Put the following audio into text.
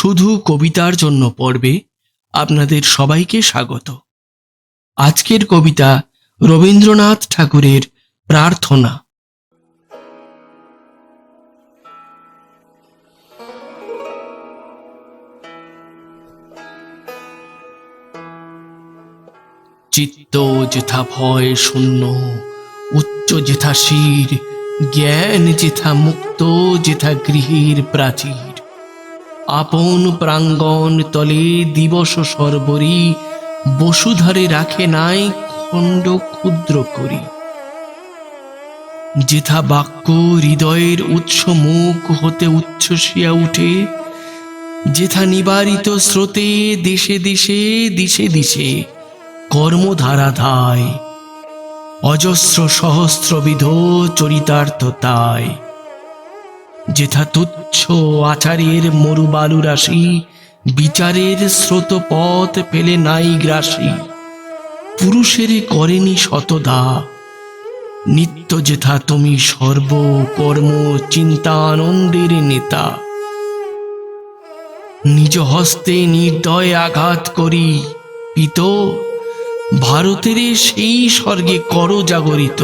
শুধু কবিতার জন্য পড়বে আপনাদের সবাইকে স্বাগত। আজকের কবিতা রবীন্দ্রনাথ ঠাকুরের প্রার্থনা। চিত্ত যেথা ভয় শূন্য, উচ্চ যেথা শির, জ্ঞান যেথা মুক্ত, যেথা গৃহের প্রাচীর। আপন প্রাঙ্গণ তলে দিবস সর্বরি, বসুধারে রাখে নাই খণ্ড ক্ষুদ্র করি। যেথা বাক্য হৃদয়ের উৎস মুখ হতে উচ্ছ্বসিয়া উঠে, যেথা নিবারিত স্রোতে দেশে দেশে দিশে দিশে কর্মধারা ধায়, অজস্র সহস্রবিধ চরিতার্থ তাই। যেথা তুচ্ছ আচারের মরুবালু রাশি, বিচারের স্রোত পথ পেলে নাই গ্রাসী। পুরুষের করেনি শতদা, নিত্য যেথা তুমি সর্ব কর্ম চিন্তা আনন্দের নেতা। নিজ হস্তে নির্দয় আঘাত করি পিত, ভারতের সেই স্বর্গে কর জাগরিত।